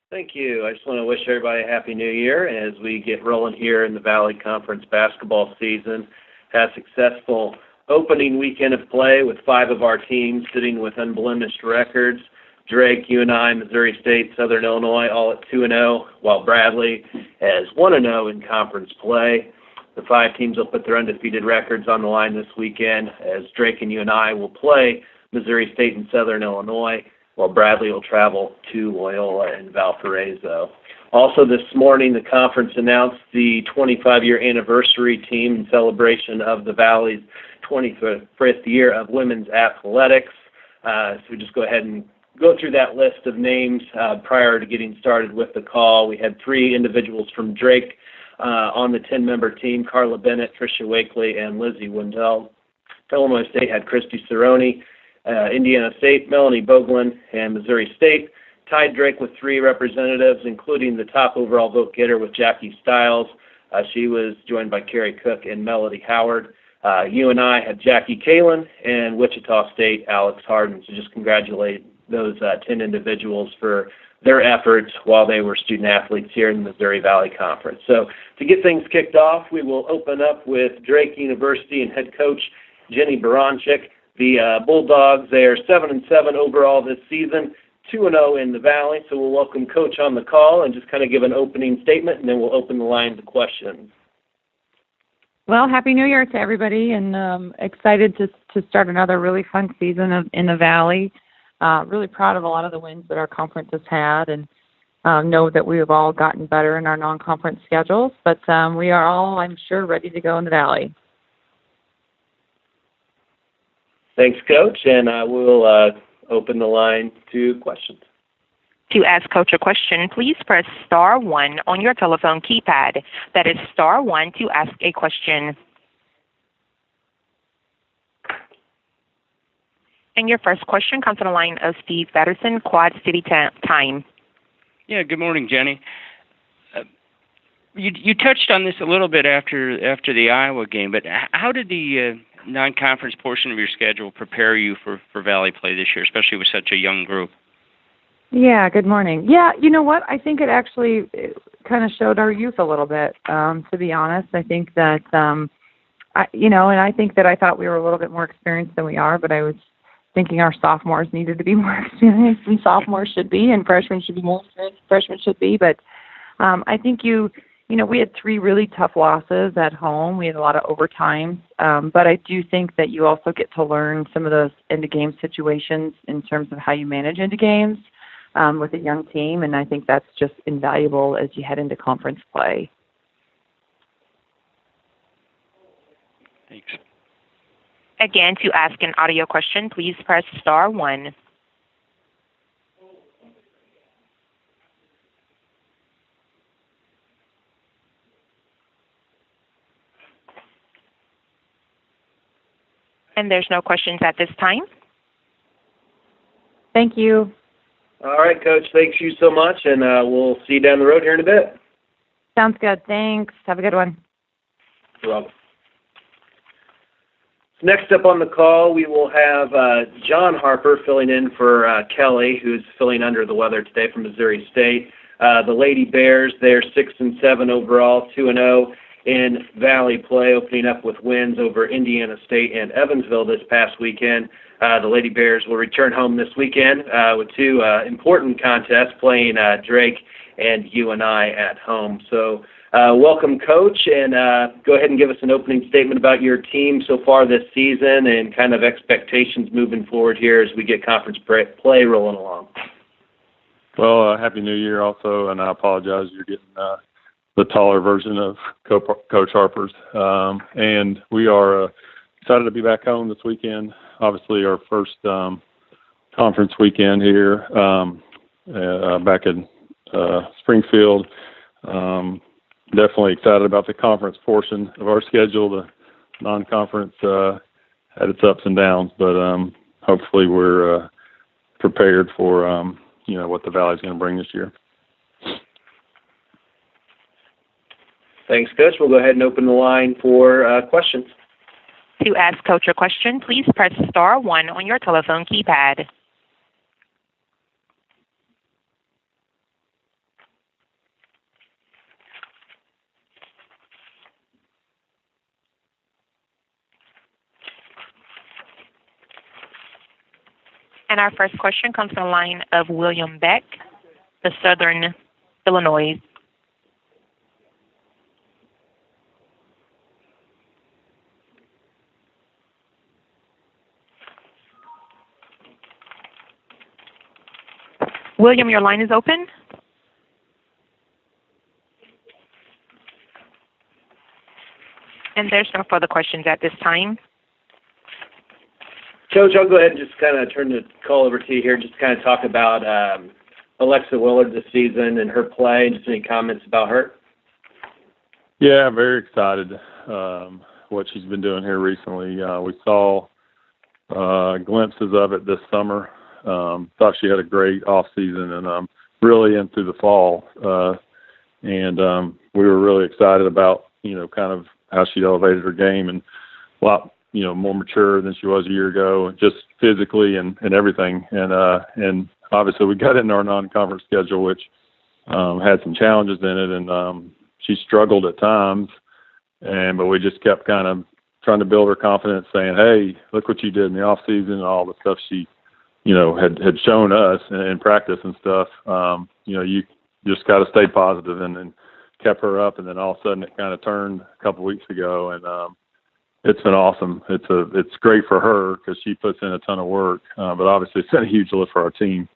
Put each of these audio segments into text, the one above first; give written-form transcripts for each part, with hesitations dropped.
Thank you. I just want to wish everybody a Happy New Year as we get rolling here in the Valley Conference basketball season. Had a successful opening weekend of play with 5 of our teams sitting with unblemished records. Drake, UNI, Missouri State, Southern Illinois all at 2-0, while Bradley has 1-0 in conference play. The 5 teams will put their undefeated records on the line this weekend as Drake and UNI will play Missouri State and Southern Illinois, while Bradley will travel to Loyola and Valparaiso. Also this morning, the conference announced the 25-year anniversary team in celebration of the Valley's 25th year of women's athletics. So we just go ahead and go through that list of names prior to getting started with the call. We had 3 individuals from Drake on the 10-member team: Carla Bennett, Tricia Wakely, and Lizzie Wendell. Illinois State had Christy Cerrone. Indiana State, Melanie Boglin, and Missouri State tied Drake with 3 representatives, including the top overall vote getter with Jackie Stiles. She was joined by Carrie Cook and Melody Howard. UNI had Jackie Kalin, and Wichita State, Alex Harden. So just congratulate those 10 individuals for their efforts while they were student athletes here in the Missouri Valley Conference. So to get things kicked off, we will open up with Drake University and head coach Jenny Baranchik. The Bulldogs, they are 7-7 overall this season, 2-0 in the Valley. So we'll welcome Coach on the call and just kind of give an opening statement, and then we'll open the line to questions. Well, Happy New Year to everybody, and excited to start another really fun season in the Valley. Really proud of a lot of the wins that our conference has had, and know that we have all gotten better in our non-conference schedules. But we are all, I'm sure, ready to go in the Valley. Thanks, Coach, and we'll open the line to questions. To ask Coach a question, please press star 1 on your telephone keypad. That is star 1 to ask a question. And your first question comes on the line of Steve Patterson, Quad City Time. Yeah, good morning, Jenny. You touched on this a little bit after the Iowa game, but how did the non-conference portion of your schedule prepare you for Valley play this year, especially with such a young group? Yeah, good morning. Yeah, you know what? I think it actually kind of showed our youth a little bit, to be honest. I think that, and I think that I thought we were a little bit more experienced than we are, but I was thinking our sophomores needed to be more experienced than sophomores should be, and freshmen should be more experienced than freshmen should be. But I think we had 3 really tough losses at home. We had a lot of overtime. But I do think that you also get to learn some of those end-of-game situations in terms of how you manage into games with a young team, and I think that's just invaluable as you head into conference play. Thanks. Again, to ask an audio question, please press star 1. And there's no questions at this time. Thank you. All right, Coach, thanks you so much, and we'll see you down the road here in a bit. Sounds good. Thanks. Have a good one. You're welcome. Next up on the call, we will have John Harper filling in for Kelly, who's feeling under the weather today from Missouri State. The Lady Bears, they're 6-7 overall, 2-0 in Valley play, opening up with wins over Indiana State and Evansville this past weekend. The Lady Bears will return home this weekend with 2 important contests, playing Drake and UNI at home. So welcome, Coach, and go ahead and give us an opening statement about your team so far this season and kind of expectations moving forward here as we get conference play rolling along. Well, Happy New Year also, and I apologize you're getting the taller version of Coach Harper's. And we are excited to be back home this weekend. Obviously, our first conference weekend here back in Springfield. Definitely excited about the conference portion of our schedule. The non-conference had its ups and downs, but hopefully we're prepared for what the Valley's going to bring this year. Thanks, Coach. We'll go ahead and open the line for questions. To ask Coach a question, please press star 1 on your telephone keypad. And our first question comes from the line of William Beck, the Southern Illinois. William, your line is open. And there's no further questions at this time. Coach, I'll go ahead and just kind of turn the call over to you here, just to kind of talk about Alexa Willard this season and her play, and just any comments about her. Yeah, very excited what she's been doing here recently. We saw glimpses of it this summer. Thought she had a great off season, and really into the fall. And we were really excited about, kind of how she elevated her game, and a lot, more mature than she was a year ago, just physically and everything. And obviously we got into our non-conference schedule, which had some challenges in it, and she struggled at times. But we just kept kind of trying to build her confidence, saying, "Hey, look what you did in the off season and all the stuff she, had shown us in practice and stuff. You just got to stay positive," and kept her up. And then all of a sudden it kind of turned a couple weeks ago, and it's been awesome. It's great for her because she puts in a ton of work, but obviously it's been a huge lift for our team.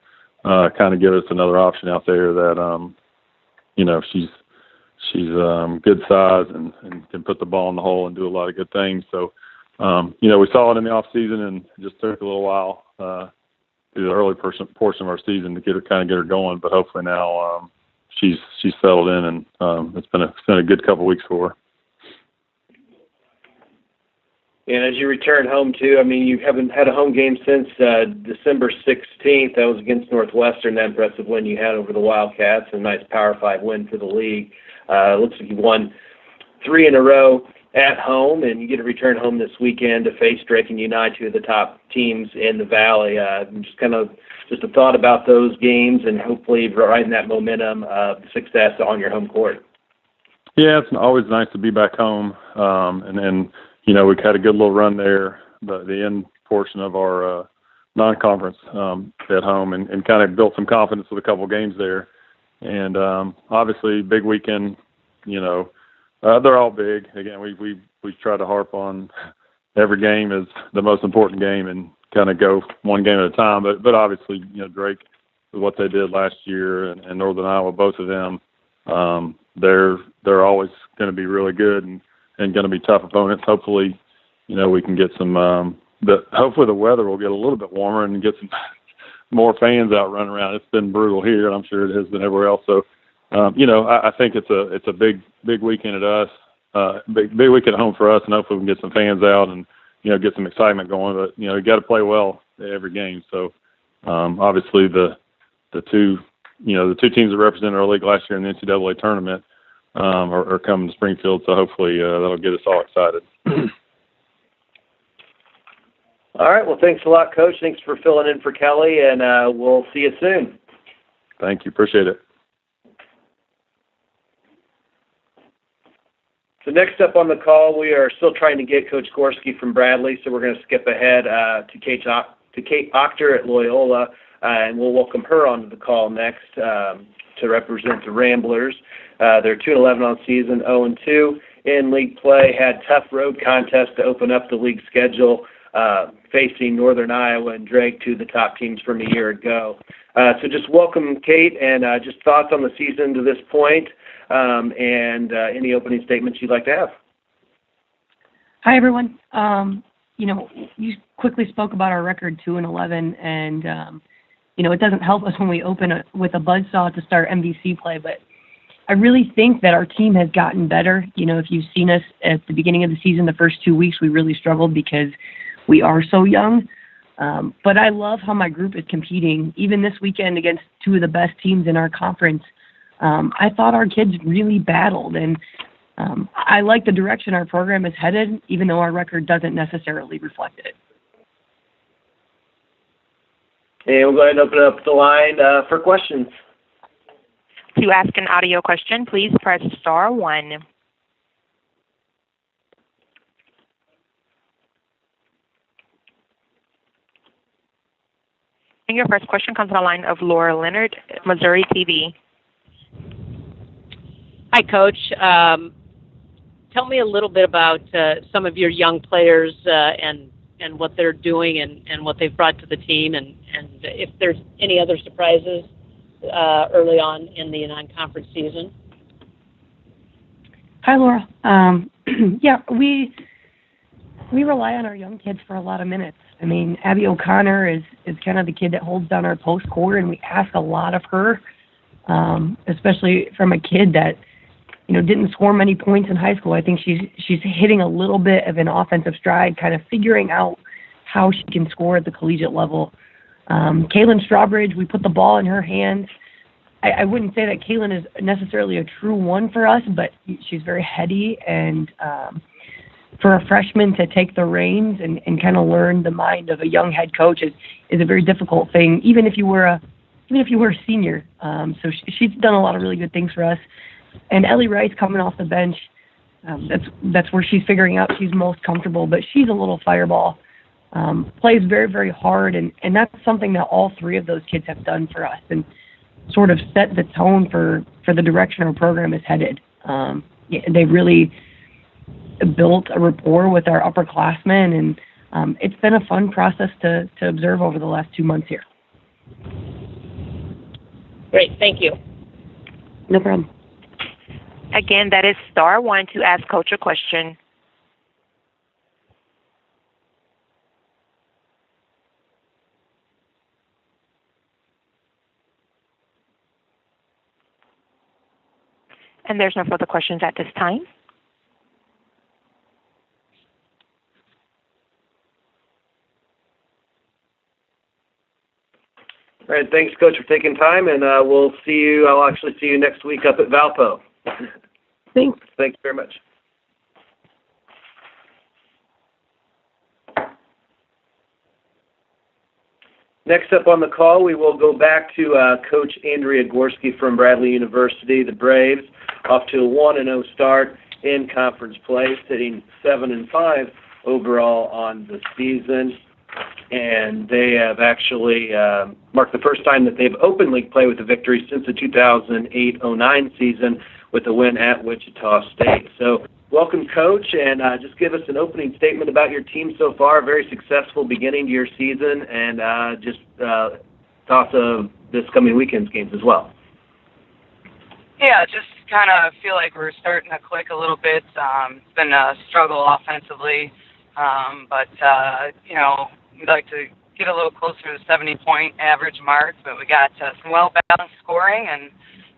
Kind of give us another option out there that she's good size and can put the ball in the hole and do a lot of good things. So we saw it in the off season, and it just took a little while through the early portion of our season to get her going. But hopefully now she's settled in, and it's been a good couple of weeks for her. And as you return home, too, I mean, you haven't had a home game since December 16th. That was against Northwestern, that impressive win you had over the Wildcats, a nice Power 5 win for the league. Looks like you won 3 in a row at home, and you get to return home this weekend to face Drake and United, two of the top teams in the Valley. Just a thought about those games and hopefully riding that momentum of success on your home court. Yeah, it's always nice to be back home, and we had a good little run there, the end portion of our non-conference at home, and kind of built some confidence with a couple of games there. And obviously, big weekend. They're all big. Again, we try to harp on every game is the most important game, and kind of go one game at a time. But obviously, Drake, what they did last year, and Northern Iowa, both of them, they're always going to be really good and going to be tough opponents. Hopefully, we can get some. Hopefully the weather will get a little bit warmer and get some more fans out running around. It's been brutal here, and I'm sure it has been everywhere else. So, I think it's a big weekend at us, big weekend at home for us, and hopefully we can get some fans out and get some excitement going. But you got to play well every game. So, obviously the two teams that represented our league last year in the NCAA tournament are coming to Springfield. So hopefully that'll get us all excited. All right. Well, thanks a lot, Coach. Thanks for filling in for Kelly, and we'll see you soon. Thank you. Appreciate it. So next up on the call, we are still trying to get Coach Gorski from Bradley, so we're going to skip ahead to Kate Octor at Loyola, and we'll welcome her onto the call next to represent the Ramblers. They're 2-11 on season, 0-2 in league play. Had tough road contests to open up the league schedule, facing Northern Iowa and Drake, two of the top teams from a year ago. So just welcome, Kate, and just thoughts on the season to this point, and any opening statements you'd like to have. Hi, everyone. You quickly spoke about our record 2-11, and it doesn't help us when we open with a buzzsaw to start MVC play, but I really think that our team has gotten better. If you've seen us at the beginning of the season, the first 2 weeks, we really struggled because we are so young. But I love how my group is competing, even this weekend against two of the best teams in our conference. I thought our kids really battled, and I like the direction our program is headed, even though our record doesn't necessarily reflect it. And we'll go ahead and open up the line for questions. To ask an audio question, please press star 1. And your first question comes from the line of Laura Leonard, Missouri TV. Hi, Coach. Tell me a little bit about some of your young players and what they're doing and what they've brought to the team, and if there's any other surprises early on in the non-conference season. Hi, Laura. Yeah, we rely on our young kids for a lot of minutes. I mean, Abby O'Connor is kind of the kid that holds down our post core, and we ask a lot of her, especially from a kid that, you know, didn't score many points in high school. I think she's hitting a little bit of an offensive stride, kind of figuring out how she can score at the collegiate level. Kaylin Strawbridge, we put the ball in her hands. I wouldn't say that Kaylin is necessarily a true one for us, but she's very heady, and for a freshman to take the reins and kind of learn the mind of a young head coach is a very difficult thing, even if you were a senior. So she's done a lot of really good things for us. And Ellie Rice coming off the bench, that's where she's figuring out she's most comfortable, but she's a little fireball. Plays very, very hard, and that's something that all three of those kids have done for us and sort of set the tone for the direction our program is headed. They really built a rapport with our upperclassmen, and it's been a fun process to observe over the last 2 months here. Great, thank you. No problem. Again, that is *1 to ask Coach a question. And there's no further questions at this time. All right, thanks, Coach, for taking time, and we'll see you. I'll actually see you next week up at Valpo. Thanks. Thanks very much. Next up on the call, we will go back to Coach Andrea Gorski from Bradley University. The Braves off to a 1-0 start in conference play, sitting 7-5 overall on the season. And they have actually marked the first time that they've opened league play with a victory since the 2008-09 season with a win at Wichita State. So welcome, Coach, and just give us an opening statement about your team so far. A very successful beginning to your season, and just thoughts of this coming weekend's games as well. Yeah, just kind of feel like we're starting to click a little bit. It's been a struggle offensively, but, you know, we'd like to get a little closer to the 70-point average mark, but we got some well-balanced scoring and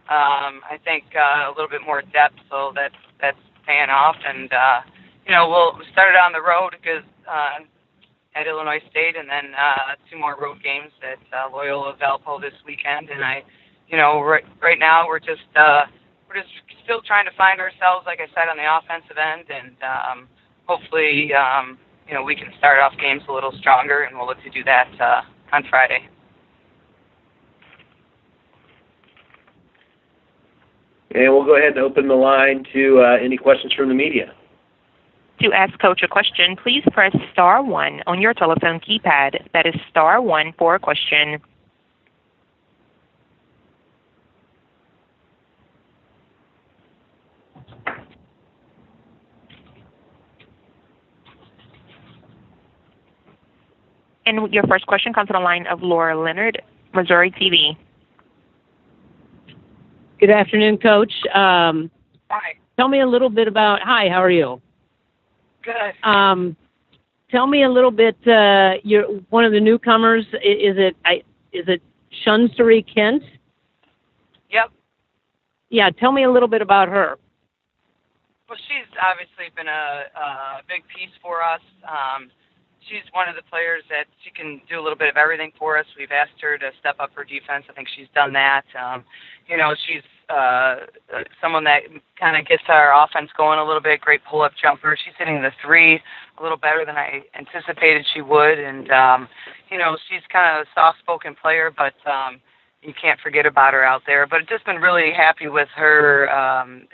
I think a little bit more depth, so that's paying off. And, you know, we'll start it on the road because at Illinois State, and then 2 more road games at Loyola Valpo this weekend. And you know, right now we're just still trying to find ourselves, like I said, on the offensive end, and hopefully, you know, we can start off games a little stronger, and we'll look to do that on Friday. And we'll go ahead and open the line to any questions from the media. To ask Coach a question, please press *1 on your telephone keypad. That is *1 for a question. And your first question comes from the line of Laura Leonard, Missouri TV. Good afternoon, Coach. Hi. Tell me a little bit about. Hi, how are you? Good. Tell me a little bit. You're one of the newcomers. Is it Shunsbury Kent? Yep. Yeah. Tell me a little bit about her. Well, she's obviously been a big piece for us. She's one of the players that she can do a little bit of everything for us. We've asked her to step up her defense. I think she's done that. You know, she's someone that kind of gets our offense going a little bit. Great pull-up jumper. She's hitting the 3 a little better than I anticipated she would. And, you know, she's kind of a soft-spoken player, but you can't forget about her out there. But I've just been really happy with her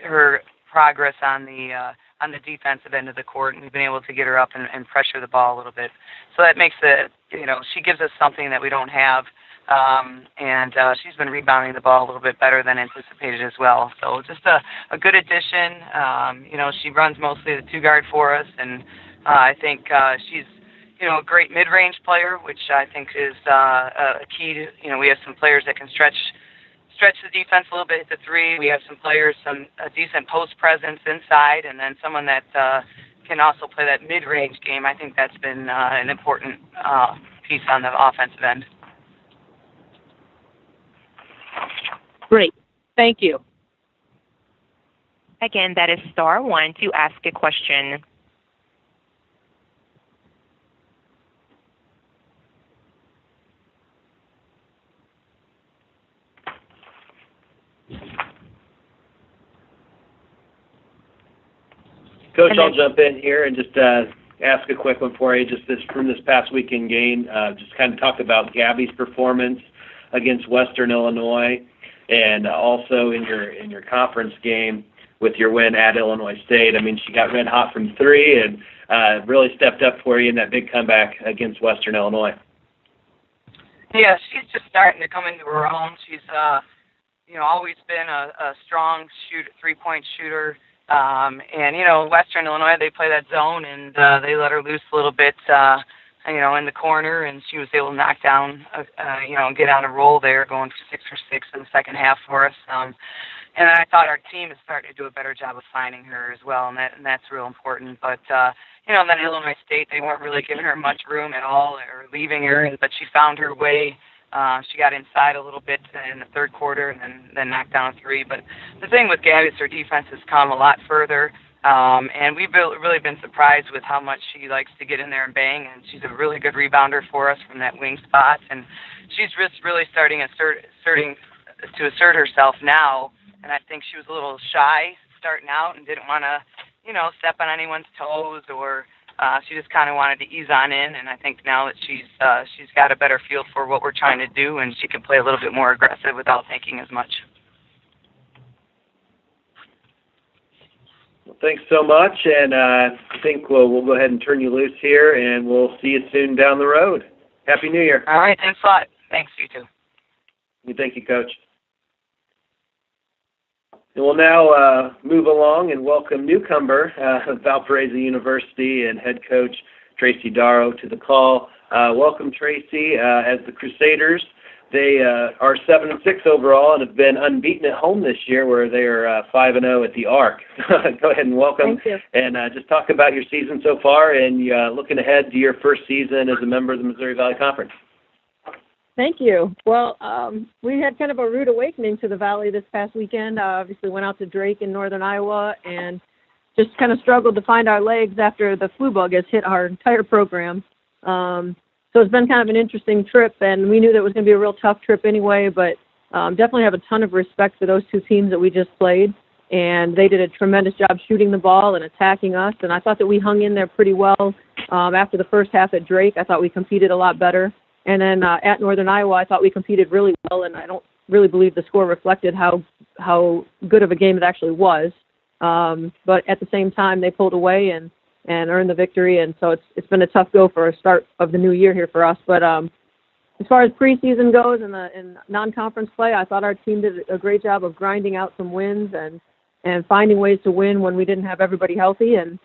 her progress on the defensive end of the court, and we've been able to get her up and pressure the ball a little bit. So that makes it, you know, she gives us something that we don't have and she's been rebounding the ball a little bit better than anticipated as well. So just a good addition. She runs mostly the two guard for us, and I think she's a great mid-range player, which I think is a key to, we have some players that can stretch the defense a little bit at the three. We have some players, a decent post presence inside, and then someone that can also play that mid-range game. I think that's been an important piece on the offensive end. Great. Thank you. Again, that is *1 to ask a question. Coach, I'll jump in here and just ask a quick one for you. Just from this past weekend game, just kind of talk about Gabby's performance against Western Illinois, and also in your conference game with your win at Illinois State. I mean, she got red hot from three and really stepped up for you in that big comeback against Western Illinois. Yeah, she's just starting to come into her own. She's always been a strong three-point shooter. Western Illinois, they play that zone, and they let her loose a little bit, in the corner, and she was able to knock down, get on a roll there, going for 6 for 6 in the second half for us. And I thought our team is starting to do a better job of finding her as well, and that's real important. But, then Illinois State, they weren't really giving her much room at all or leaving her, but she found her way. She got inside a little bit in the third quarter and then knocked down a three. But the thing with Gabby is her defense has come a lot further, and we've really been surprised with how much she likes to get in there and bang, and she's a really good rebounder for us from that wing spot. And she's just really starting to assert herself now, and I think she was a little shy starting out and didn't want to, step on anyone's toes, or she just kind of wanted to ease on in, and I think now that she's got a better feel for what we're trying to do, and she can play a little bit more aggressive without thinking as much. Well, thanks so much, and I think we'll go ahead and turn you loose here, and we'll see you soon down the road. Happy New Year. All right, thanks a lot. Thanks, you too. Thank you, Coach. And we'll now move along and welcome newcomer Valparaiso University and head coach Tracy Darrow to the call. Welcome, Tracy. As the Crusaders, they are 7-6 overall and have been unbeaten at home this year, where they are 5-0 at the Arc. Go ahead and welcome. Thank you. And just talk about your season so far and looking ahead to your first season as a member of the Missouri Valley Conference. Thank you. Well, we had kind of a rude awakening to the Valley this past weekend. Obviously went out to Drake in northern Iowa and just kind of struggled to find our legs after the flu bug has hit our entire program. So it's been kind of an interesting trip, and we knew that it was going to be a real tough trip anyway, but definitely have a ton of respect for those two teams that we just played, and they did a tremendous job shooting the ball and attacking us, and I thought that we hung in there pretty well. After the first half at Drake, I thought we competed a lot better. And then at Northern Iowa, I thought we competed really well, and I don't really believe the score reflected how good of a game it actually was. But at the same time, they pulled away and earned the victory, and so it's been a tough go for a start of the new year here for us. But as far as preseason goes and non-conference play, I thought our team did a great job of grinding out some wins and finding ways to win when we didn't have everybody healthy. And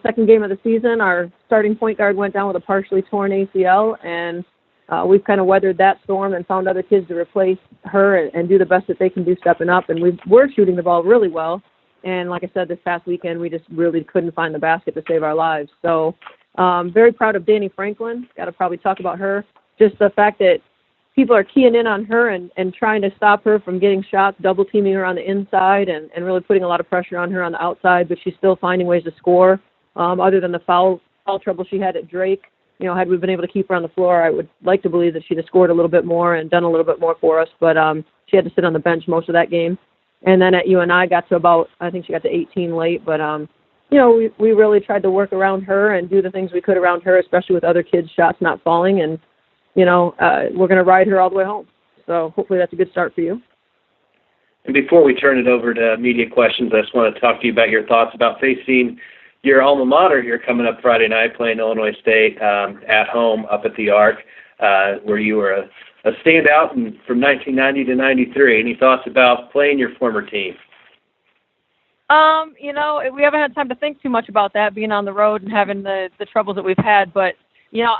second game of the season, our starting point guard went down with a partially torn ACL, and we've kind of weathered that storm and found other kids to replace her and do the best that they can do stepping up. And we're shooting the ball really well. And like I said, this past weekend, we just really couldn't find the basket to save our lives. So very proud of Danny Franklin. Got to probably talk about her. Just the fact that people are keying in on her and trying to stop her from getting shots, double teaming her on the inside and really putting a lot of pressure on her on the outside, but she's still finding ways to score. Other than the foul trouble she had at Drake, had we been able to keep her on the floor, I would like to believe that she'd have scored a little bit more and done a little bit more for us, but she had to sit on the bench most of that game. And then at UNI got to I think she got to 18 late, but we really tried to work around her and do the things we could around her, especially with other kids' shots not falling, and we're going to ride her all the way home. So hopefully that's a good start for you. And before we turn it over to media questions, I just want to talk to you about your thoughts about facing your alma mater here coming up Friday night, playing Illinois State at home up at the Arc. where you were a standout from 1990 to 93. Any thoughts about playing your former team? You know, we haven't had time to think too much about that, being on the road and having the troubles that we've had. But, you know,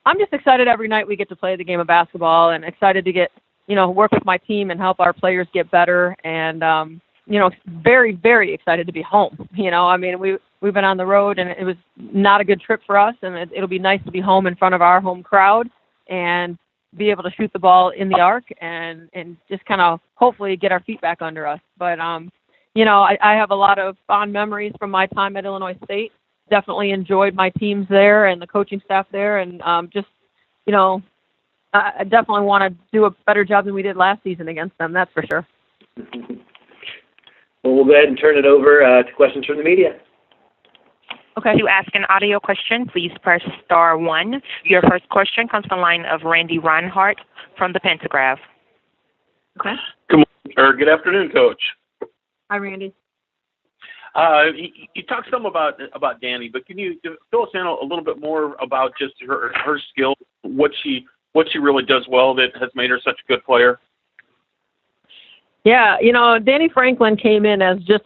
I'm just excited every night we get to play the game of basketball, and excited to get, you know, work with my team and help our players get better. And, you know, very, very excited to be home. You know, I mean, we've been on the road, and it was not a good trip for us, and it'll be nice to be home in front of our home crowd and be able to shoot the ball in the arc and just kind of hopefully get our feet back under us. But, you know, I have a lot of fond memories from my time at Illinois State. Definitely enjoyed my teams there and the coaching staff there, and just, you know, I definitely want to do a better job than we did last season against them, that's for sure. Well, we'll go ahead and turn it over to questions from the media. Okay. To ask an audio question, please press star 1. Your first question comes from the line of Randy Reinhardt from the Pentagraph. Okay. Good afternoon, Coach. Hi, Randy. You talked some about Danny, but can you fill us in a little bit more about just her skill, what she really does well that has made her such a good player? Yeah, you know, Danny Franklin came in as just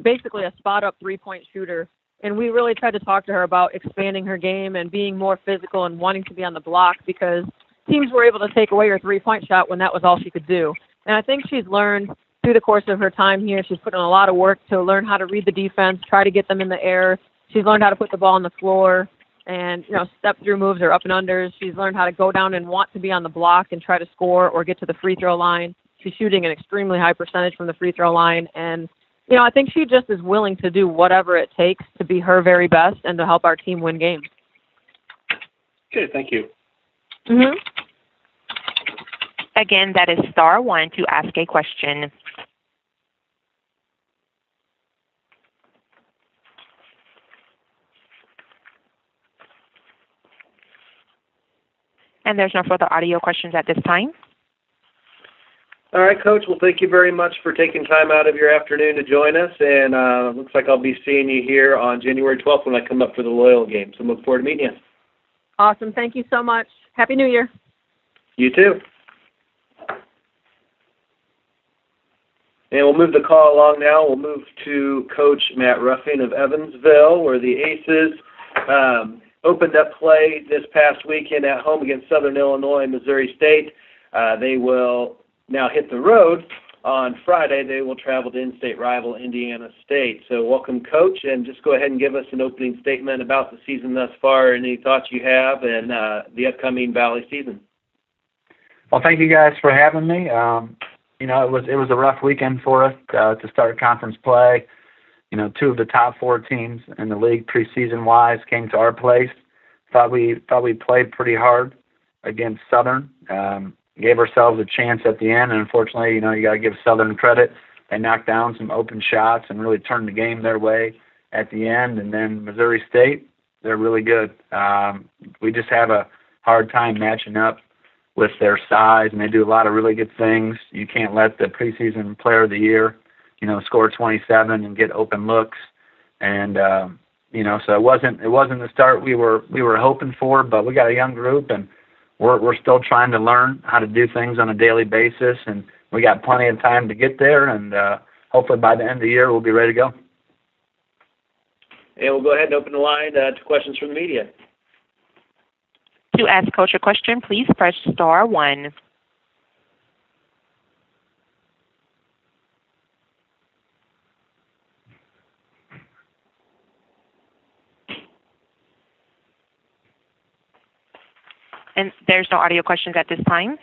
basically a spot-up three-point shooter, and we really tried to talk to her about expanding her game and being more physical and wanting to be on the block, because teams were able to take away her three-point shot when that was all she could do. And I think she's learned through the course of her time here, she's put in a lot of work to learn how to read the defense, try to get them in the air. She's learned how to put the ball on the floor and, you know, step-through moves or up and unders. She's learned how to go down and want to be on the block and try to score or get to the free throw line. She's shooting an extremely high percentage from the free throw line. And, you know, I think she just is willing to do whatever it takes to be her very best and to help our team win games. Okay, thank you. Mm-hmm. Again, that is star 1 to ask a question. And there's no further audio questions at this time. All right, Coach. Well, thank you very much for taking time out of your afternoon to join us. And looks like I'll be seeing you here on January 12th when I come up for the Loyal game. So I look forward to meeting you. Awesome. Thank you so much. Happy New Year. You too. And we'll move the call along now. We'll move to Coach Matt Ruffing of Evansville, where the Aces opened up play this past weekend at home against Southern Illinois and Missouri State. They will now hit the road on Friday. They will travel to in-state rival Indiana State. So welcome, Coach, and just go ahead and give us an opening statement about the season thus far and any thoughts you have and the upcoming Valley season. Well, thank you guys for having me. You know, it was a rough weekend for us to start conference play. You know, 2 of the top 4 teams in the league preseason-wise came to our place. Thought we played pretty hard against Southern. Gave ourselves a chance at the end, and unfortunately, you know, you got to give Southern credit. They knocked down some open shots and really turned the game their way at the end. And then Missouri State, they're really good. We just have a hard time matching up with their size, and they do a lot of really good things. You can't let the preseason player of the year, you know, score 27 and get open looks. And you know, so it wasn't the start we were hoping for, but we got a young group, and we're still trying to learn how to do things on a daily basis, and we got plenty of time to get there, and hopefully by the end of the year we'll be ready to go. And we'll go ahead and open the line to questions from the media. To ask Coach a question, please press star 1. And there's no audio questions at this time.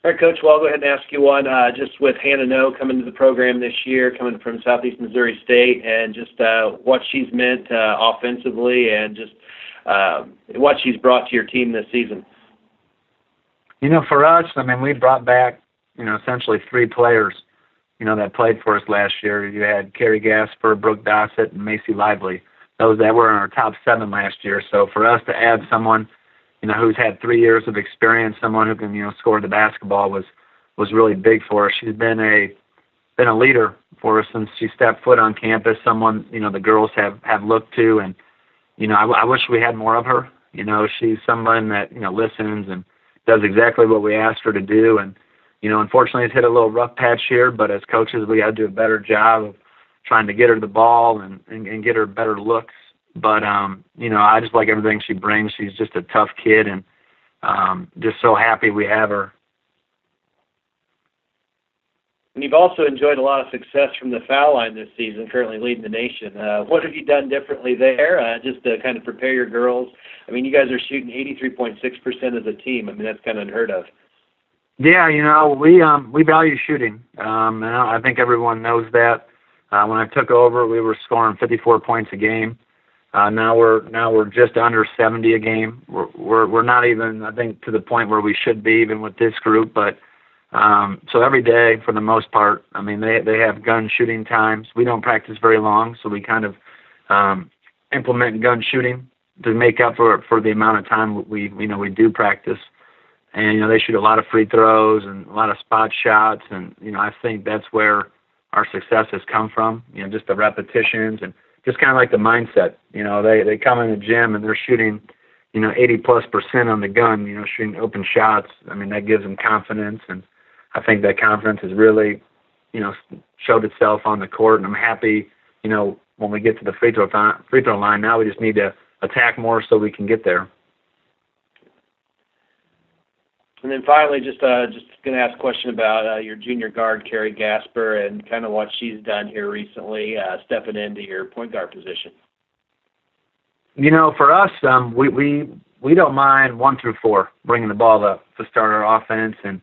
All right, Coach, well, I'll go ahead and ask you one. Just with Hannah No coming to the program this year, coming from Southeast Missouri State, and just what she's meant offensively and just what she's brought to your team this season. You know, for us, I mean, we brought back, you know, essentially 3 players, you know, that played for us last year. You had Carrie Gasper, Brooke Dossett, and Macy Lively. Those that were in our top 7 last year. So for us to add someone, you know, who's had 3 years of experience, someone who can, you know, score the basketball was really big for us. She's been a leader for us since she stepped foot on campus. Someone, you know, the girls have looked to, and you know, I wish we had more of her. You know, she's someone that, you know, listens and does exactly what we asked her to do. And, you know, unfortunately it's hit a little rough patch here, but as coaches we got to do a better job of trying to get her the ball and get her better looks. But, you know, I just like everything she brings. She's just a tough kid, and just so happy we have her. And you've also enjoyed a lot of success from the foul line this season, currently leading the nation. What have you done differently there, just to kind of prepare your girls? I mean, you guys are shooting 83.6% as a team. I mean, that's kind of unheard of. Yeah, you know, we value shooting, and I think everyone knows that. When I took over, we were scoring 54 points a game. Now we're just under 70 a game. We're not even, I think, to the point where we should be even with this group. But so every day, for the most part, I mean, they have gun shooting times. We don't practice very long, so we kind of implement gun shooting to make up for the amount of time we do practice. And you know, they shoot a lot of free throws and a lot of spot shots, and you know, I think that's where our success has come from. You know, just the repetitions and just kind of like the mindset. You know, they come in the gym and they're shooting, you know, 80+% on the gun, you know, shooting open shots. I mean, that gives them confidence, and I think that confidence has really, you know, showed itself on the court. And I'm happy, you know, when we get to the free throw line, now we just need to attack more so we can get there. And then finally, just going to ask a question about your junior guard, Carrie Gasper, and kind of what she's done here recently, stepping into your point guard position. You know, for us, we don't mind 1 through 4 bringing the ball up to start our offense, and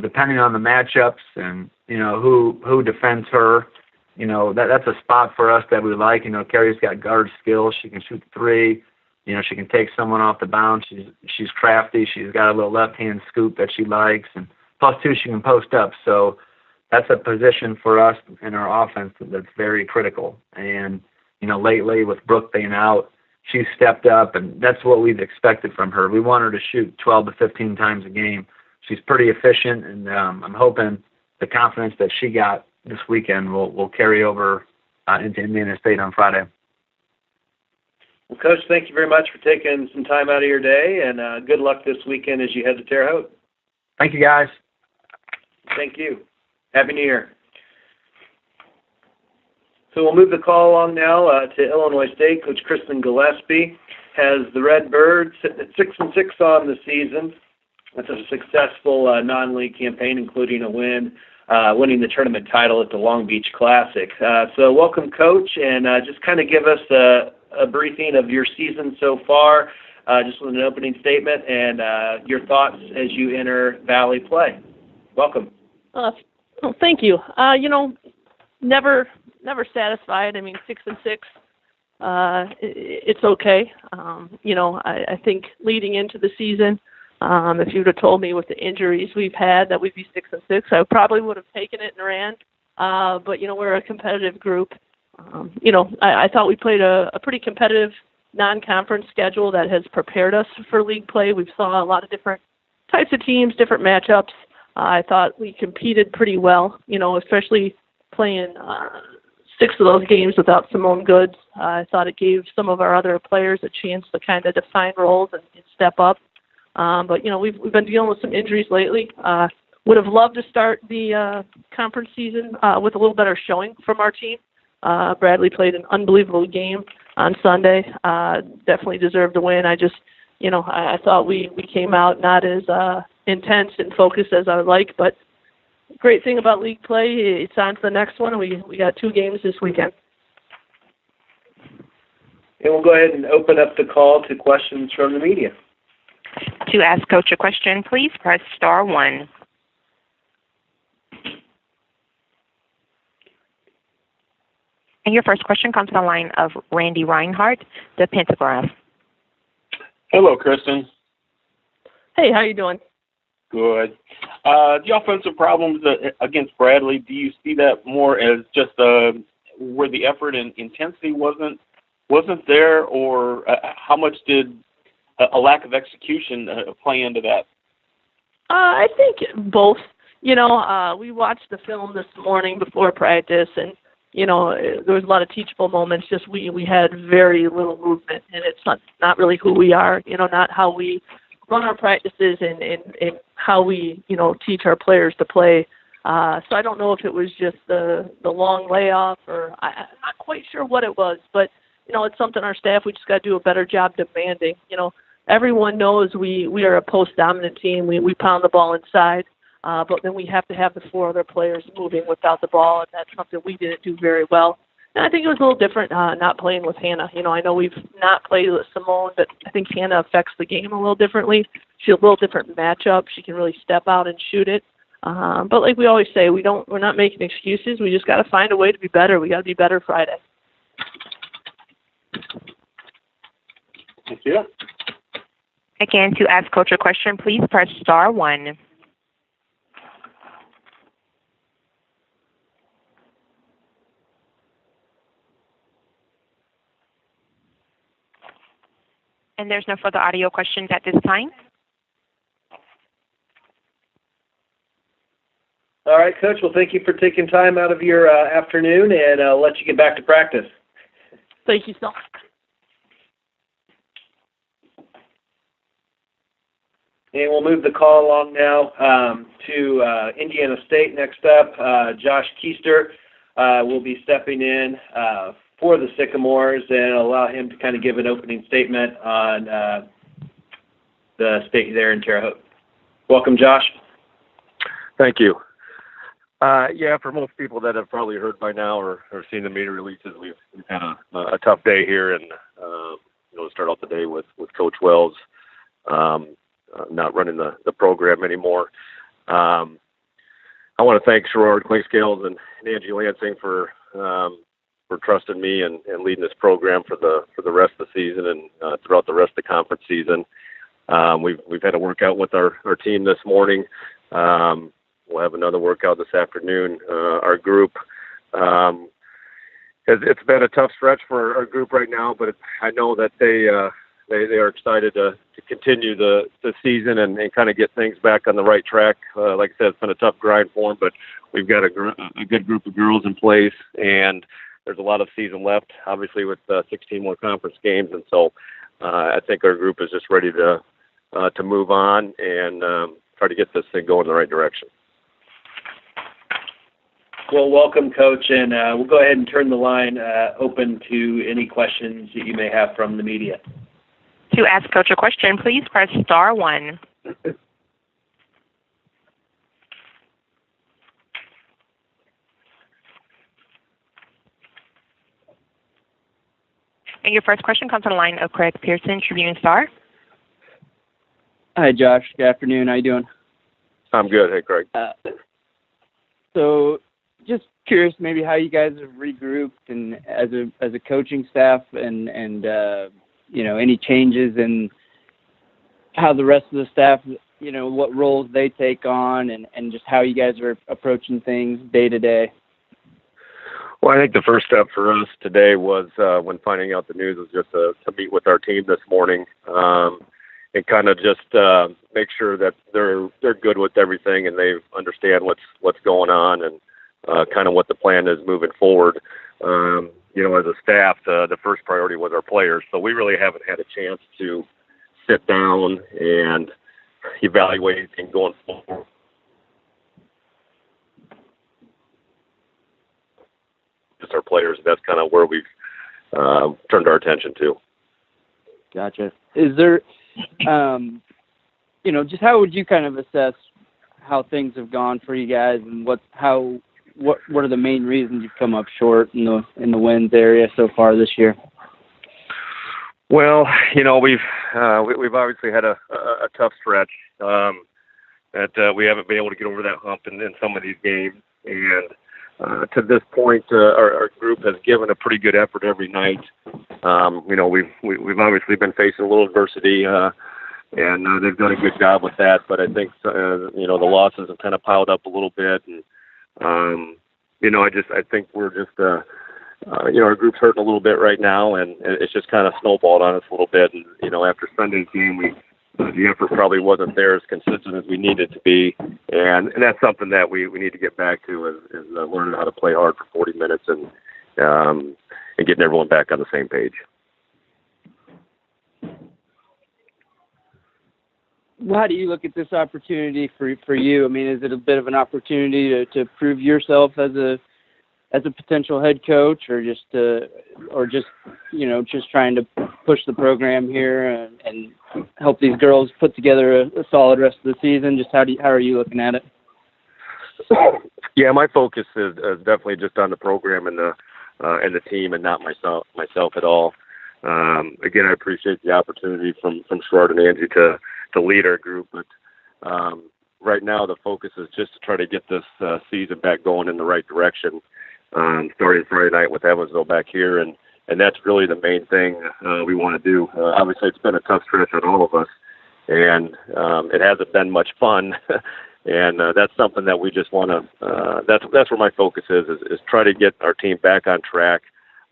depending on the matchups and you know who defends her, you know that's a spot for us that we like. You know, Carrie's got guard skills. She can shoot 3. You know, she can take someone off the bounce. She's crafty. She's got a little left-hand scoop that she likes, and plus 2, she can post up. So that's a position for us in our offense that's very critical. And you know, lately with Brooke being out, she's stepped up, and that's what we've expected from her. We want her to shoot 12 to 15 times a game. She's pretty efficient, and I'm hoping the confidence that she got this weekend will carry over into Indiana State on Friday. Well, Coach, thank you very much for taking some time out of your day, and good luck this weekend as you head to Terre Haute. Thank you, guys. Thank you. Happy New Year. So we'll move the call along now to Illinois State. Coach Kristen Gillespie has the Redbirds sitting at 6-6 on the season. That's a successful non-league campaign, including a win, winning the tournament title at the Long Beach Classic. So welcome, Coach, and just kind of give us a briefing of your season so far, just with an opening statement and your thoughts as you enter Valley play. Welcome. Well, thank you. You know, never satisfied. I mean, 6-6, it's okay. You know, I think leading into the season, if you would have told me with the injuries we've had that we'd be 6-6, I probably would have taken it and ran. But you know, we're a competitive group. You know, I thought we played a pretty competitive non-conference schedule that has prepared us for league play. We've saw a lot of different types of teams, different matchups. I thought we competed pretty well, you know, especially playing 6 of those games without Simone Goods. I thought it gave some of our other players a chance to kind of define roles and step up. But, you know, we've been dealing with some injuries lately. Would have loved to start the conference season with a little better showing from our team. Bradley played an unbelievable game on Sunday. Definitely deserved to win. I just, you know, I thought we came out not as intense and focused as I would like. But great thing about league play, it's on to the next one. We got 2 games this weekend. And we'll go ahead and open up the call to questions from the media. To ask Coach a question, please press star 1. And your first question comes from the line of Randy Reinhardt, the Pentagraph. Hello, Kristen. Hey, how you doing? Good. The offensive problems against Bradley, do you see that more as just where the effort and intensity wasn't there, or how much did a lack of execution play into that? I think both. You know, we watched the film this morning before practice, and there was a lot of teachable moments. Just we had very little movement, and it's not really who we are. Not how we run our practices and how we teach our players to play. So I don't know if it was just the long layoff, or I'm not quite sure what it was, but it's something our staff, we just got to do a better job demanding. Everyone knows we are a post-dominant team. We pound the ball inside, but then we have to have the 4 other players moving without the ball, and that's something we didn't do very well. And I think it was a little different not playing with Hannah. I know we've not played with Simone, but I think Hannah affects the game a little differently. She's a little different matchup. She can really step out and shoot it. But like we always say, we're not making excuses. We just got to find a way to be better. We got to be better Friday. Thank you. Again, to ask Coach a question, please press star 1. And there's no further audio questions at this time. All right, Coach. Well, thank you for taking time out of your afternoon, and I'll let you get back to practice. Thank you so much. And we'll move the call along now to Indiana State next up. Josh Keister will be stepping in for the Sycamores, and allow him to kind of give an opening statement on the state there in Terre Haute. Welcome, Josh. Thank you. Yeah, for most people that have probably heard by now or seen the media releases, we've had a tough day here, and to start out the day with Coach Wells not running the program anymore. I want to thank Sherrod Clinkscales and Angie Lansing for trusting me and leading this program for the rest of the season and throughout the rest of the conference season. We've had a workout with our team this morning. We'll have another workout this afternoon. Our group, it's been a tough stretch for our group right now, but I know that they are excited to continue the season and kind of get things back on the right track. Like I said, it's been a tough grind for them, but we've got a good group of girls in place, and there's a lot of season left, obviously, with 16 more conference games. And so I think our group is just ready to move on and try to get this thing going in the right direction. Well, welcome, Coach, and we'll go ahead and turn the line open to any questions that you may have from the media. To ask Coach a question, please press star 1. And your first question comes on the line of Craig Pearson, Tribune Star. Hi, Josh. Good afternoon. How you doing? I'm good. Hey, Craig. So just curious maybe how you guys have regrouped and as a coaching staff and any changes in how the rest of the staff, what roles they take on and just how you guys are approaching things day to day. Well, I think the first step for us today was when finding out the news was just to meet with our team this morning and kind of just make sure that they're good with everything and they understand what's going on and kind of what the plan is moving forward. As a staff, the first priority was our players, so we really haven't had a chance to sit down and evaluate anything going forward. Just our players, that's kind of where we've turned our attention to. Gotcha. Is there, just how would you kind of assess how things have gone for you guys and what are the main reasons you've come up short in the wins area so far this year? Well, we've obviously had a tough stretch that we haven't been able to get over that hump in some of these games, and to this point, our group has given a pretty good effort every night. We've obviously been facing a little adversity, and they've done a good job with that. But I think the losses have kind of piled up a little bit, and I think we're just our group's hurting a little bit right now, and it's just kind of snowballed on us a little bit. And after Sunday's game, the effort probably wasn't there as consistent as we needed to be, and that's something that we need to get back to is learning how to play hard for 40 minutes and and getting everyone back on the same page. Well, how do you look at this opportunity for you? I mean, is it a bit of an opportunity to prove yourself as a potential head coach, or just trying to push the program here and help these girls put together a solid rest of the season? Just how are you looking at it? Yeah, my focus is definitely just on the program and the team, and not myself at all. Again, I appreciate the opportunity from Sherrod and Angie to lead our group, but right now the focus is just to try to get this season back going in the right direction. Starting Friday night with Evansville back here, and that's really the main thing we want to do. Obviously, it's been a tough stretch on all of us, and it hasn't been much fun. And that's something that we just want to. That's where my focus is try to get our team back on track.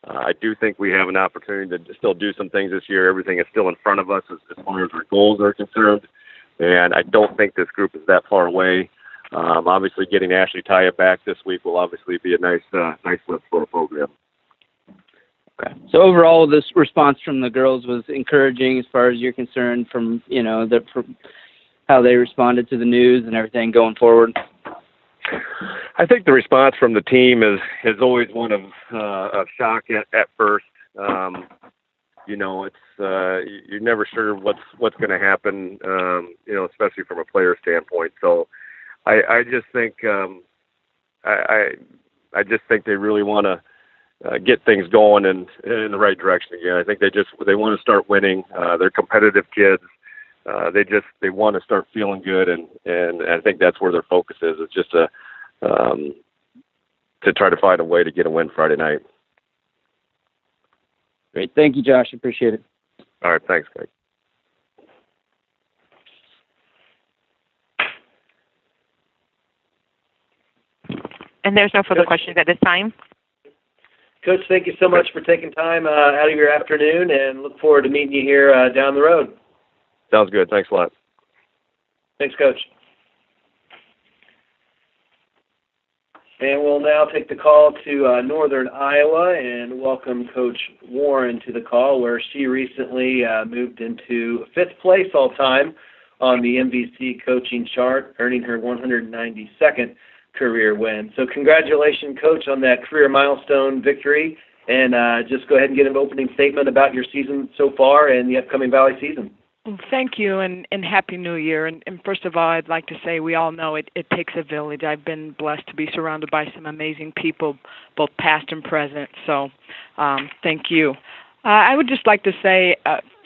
I do think we have an opportunity to still do some things this year. Everything is still in front of us as far as our goals are concerned, and I don't think this group is that far away. Obviously, getting Ashley Taya back this week will obviously be a nice lift for the program. Okay. So overall, this response from the girls was encouraging as far as you're concerned, from from how they responded to the news and everything going forward. I think the response from the team is always one of shock at first. It's you're never sure what's going to happen. Especially from a player standpoint. So I just think I just think they really want to get things going in the right direction again. I think they want to start winning. They're competitive kids. They want to start feeling good, and I think that's where their focus is. It's just to try to find a way to get a win Friday night. Great. Thank you, Josh. Appreciate it. All right. Thanks, Greg. And there's no further questions at this time. Coach, thank you so much for taking time out of your afternoon, and look forward to meeting you here down the road. Sounds good. Thanks a lot. Thanks, Coach. And we'll now take the call to Northern Iowa and welcome Coach Warren to the call, where she recently moved into 5th place all-time on the MVC coaching chart, earning her 192nd career win. So congratulations, Coach, on that career milestone victory. And just go ahead and get an opening statement about your season so far and the upcoming Valley season. Thank you, and Happy New Year. And first of all, I'd like to say we all know it takes a village. I've been blessed to be surrounded by some amazing people, both past and present. So thank you. I would just like to say,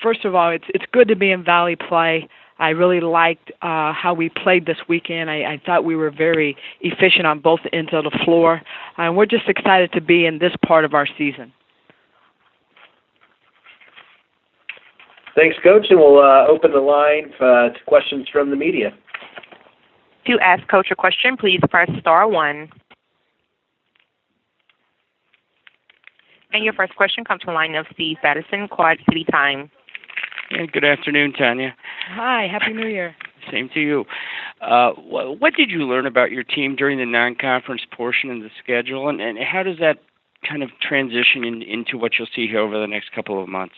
first of all, it's good to be in Valley play. I really liked how we played this weekend. I thought we were very efficient on both ends of the floor. And we're just excited to be in this part of our season. Thanks, Coach, and we'll open the line to questions from the media. To ask Coach a question, please press star 1. And your first question comes from the line of Steve Patterson, Quad City Time. Yeah, good afternoon, Tanya. Hi, Happy New Year. Same to you. What did you learn about your team during the non-conference portion of the schedule, and how does that kind of transition into what you'll see here over the next couple of months?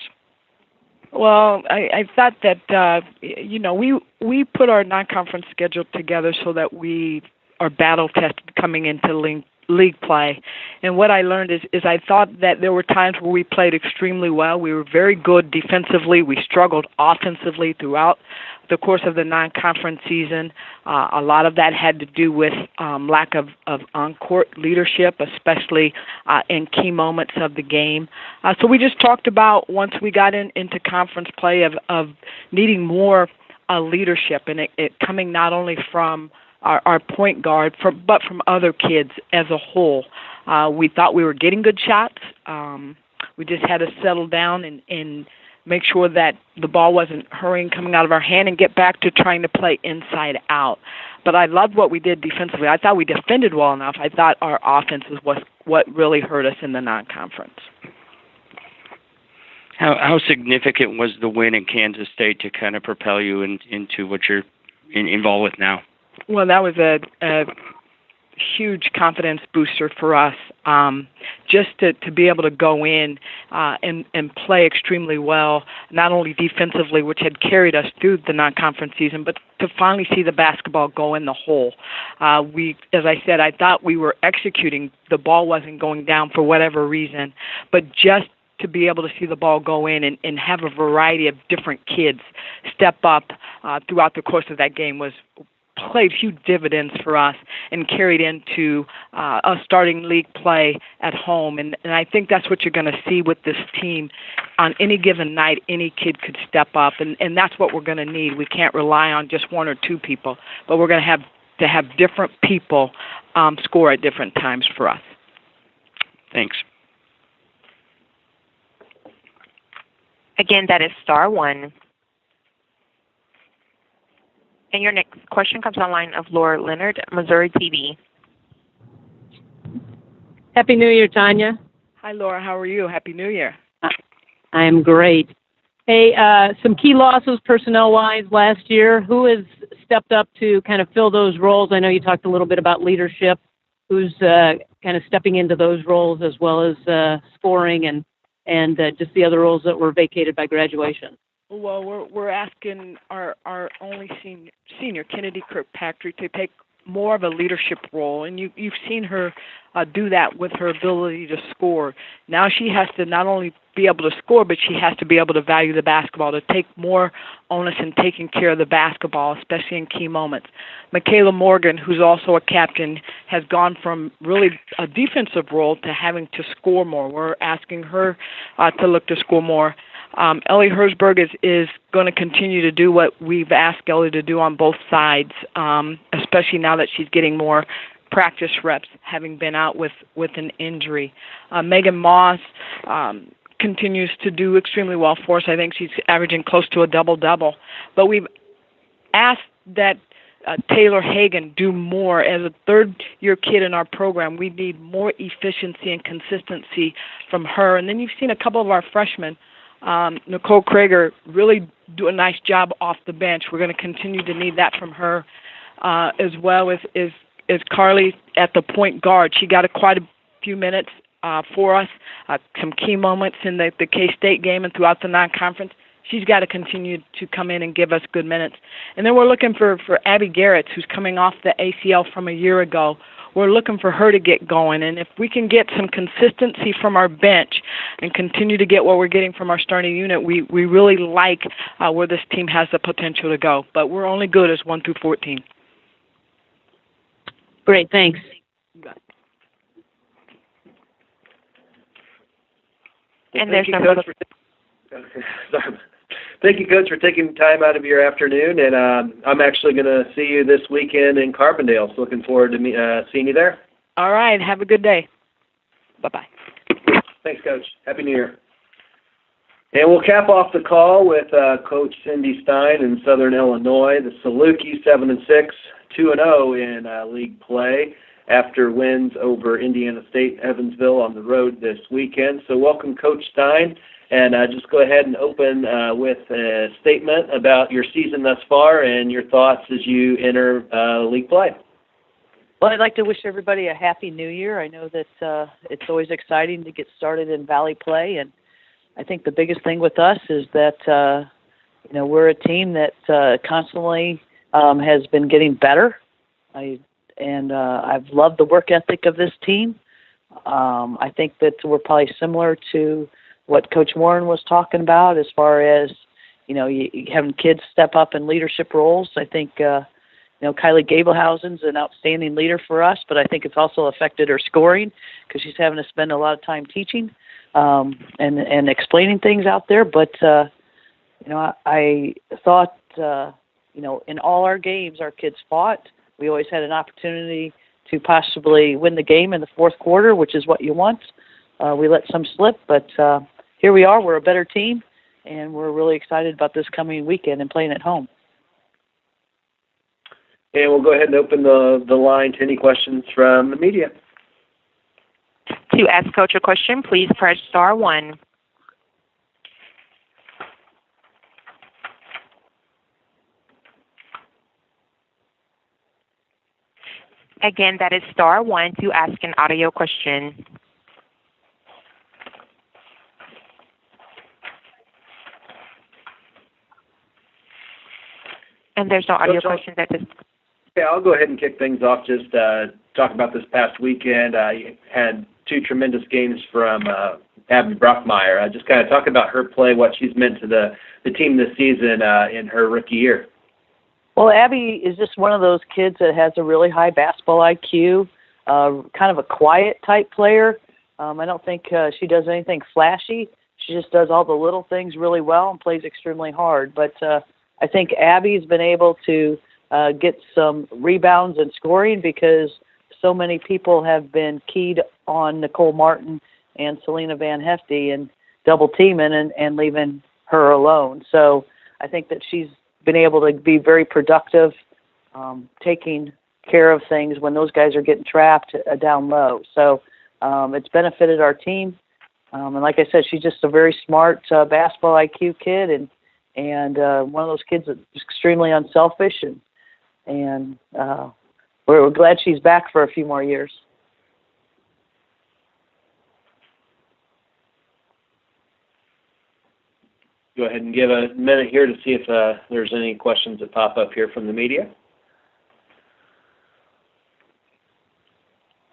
Well, I thought that, we put our non-conference schedule together so that we are battle-tested coming into league play. And what I learned is I thought that there were times where we played extremely well. We were very good defensively. We struggled offensively throughout the course of the non-conference season. A lot of that had to do with lack of on-court leadership, especially in key moments of the game. So we just talked about, once we got into conference play, of needing more leadership, and it coming not only from our point guard, but from other kids as a whole. We thought we were getting good shots. We just had to settle down and make sure that the ball wasn't hurrying coming out of our hand and get back to trying to play inside out. But I loved what we did defensively. I thought we defended well enough. I thought our offense was what really hurt us in the non-conference. How significant was the win in Kansas State to kind of propel you into what you're involved with now? Well, that was a huge confidence booster for us. Just to be able to go in and play extremely well, not only defensively, which had carried us through the non-conference season, but to finally see the basketball go in the hole. As I said, I thought we were executing. The ball wasn't going down for whatever reason, but just to be able to see the ball go in and have a variety of different kids step up throughout the course of that game played huge dividends for us and carried into us starting league play at home. And I think that's what you're going to see with this team. On any given night, any kid could step up, and that's what we're going to need. We can't rely on just one or two people, but we're going to have different people score at different times for us. Thanks. Again, that is *1. And your next question comes on the line of Laura Leonard, Missouri TV. Happy New Year, Tanya. Hi, Laura. How are you? Happy New Year. I am great. Hey, some key losses personnel-wise last year. Who has stepped up to kind of fill those roles? I know you talked a little bit about leadership. Who's kind of stepping into those roles as well as scoring and just the other roles that were vacated by graduation? Well, we're asking our only senior, Kennedy Kirkpatrick, to take more of a leadership role, and you've seen her do that with her ability to score. Now she has to not only be able to score, but she has to be able to value the basketball, to take more onus in taking care of the basketball, especially in key moments. Michaela Morgan, who's also a captain, has gone from really a defensive role to having to score more. We're asking her to look to score more. Ellie Herzberg is going to continue to do what we've asked Ellie to do on both sides, especially now that she's getting more practice reps, having been out with an injury. Megan Moss continues to do extremely well for us. I think she's averaging close to a double-double. But we've asked that Taylor Hagan do more. As a third-year kid in our program, we need more efficiency and consistency from her. And then you've seen a couple of our freshmen, Nicole Krager, really do a nice job off the bench. We're going to continue to need that from her, as well as Carly at the point guard. She got quite a few minutes for us, some key moments in the K-State game and throughout the non-conference. She's got to continue to come in and give us good minutes. And then we're looking for Abby Garrett, who's coming off the ACL from a year ago. We're looking for her to get going. And if we can get some consistency from our bench and continue to get what we're getting from our starting unit, we really like where this team has the potential to go. But we're only good as 1 through 14. Great, thanks. And there's no further. Thank you, Coach, for taking time out of your afternoon. And I'm actually going to see you this weekend in Carbondale. So looking forward to seeing you there. All right. Have a good day. Bye-bye. Thanks, Coach. Happy New Year. And we'll cap off the call with Coach Cindy Stein in Southern Illinois. The Saluki 7-6, 2-0 in league play after wins over Indiana State, Evansville on the road this weekend. So welcome, Coach Stein. And just go ahead and open with a statement about your season thus far and your thoughts as you enter league play. Well, I'd like to wish everybody a happy New Year. I know that it's always exciting to get started in Valley play, and I think the biggest thing with us is that we're a team that constantly has been getting better. I've loved the work ethic of this team. I think that we're probably similar to what Coach Warren was talking about as far as, you having kids step up in leadership roles. I think, Kylie Gabelhausen's an outstanding leader for us, but I think it's also affected her scoring because she's having to spend a lot of time teaching and explaining things out there. But, I thought, in all our games, our kids fought. We always had an opportunity to possibly win the game in the fourth quarter, which is what you want. We let some slip, but here we are. We're a better team, and we're really excited about this coming weekend and playing at home. And we'll go ahead and open the line to any questions from the media. To ask Coach a question, please press *1. Again, that is star one to ask an audio question. And there's no audio questions at this. Yeah, I'll go ahead and kick things off. Just talk about this past weekend. You had two tremendous games from Abby Brockmeyer. Just kind of talk about her play, what she's meant to the team this season in her rookie year. Well, Abby is just one of those kids that has a really high basketball IQ, kind of a quiet type player. I don't think she does anything flashy. She just does all the little things really well and plays extremely hard. But I think Abby's been able to get some rebounds and scoring because so many people have been keyed on Nicole Martin and Selena Van Hefty and double teaming and leaving her alone. So I think that she's been able to be very productive, taking care of things when those guys are getting trapped down low. So it's benefited our team. And like I said, she's just a very smart basketball IQ kid and one of those kids that's extremely unselfish. And we're glad she's back for a few more years. Go ahead and give a minute here to see if there's any questions that pop up here from the media.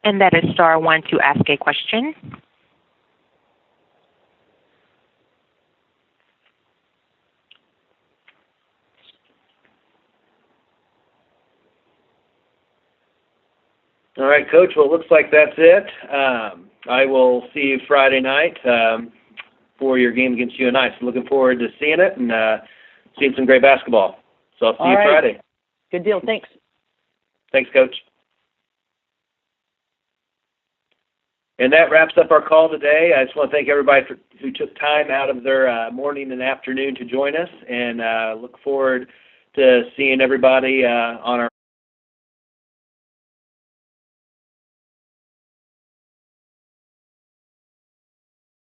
And that is star one to ask a question. All right, Coach. Well, it looks like that's it. I will see you Friday night for your game against UNI. So looking forward to seeing it and seeing some great basketball. So I'll see you Friday. Good deal. Thanks. Thanks, Coach. And that wraps up our call today. I just want to thank everybody who took time out of their morning and afternoon to join us, and look forward to seeing everybody on our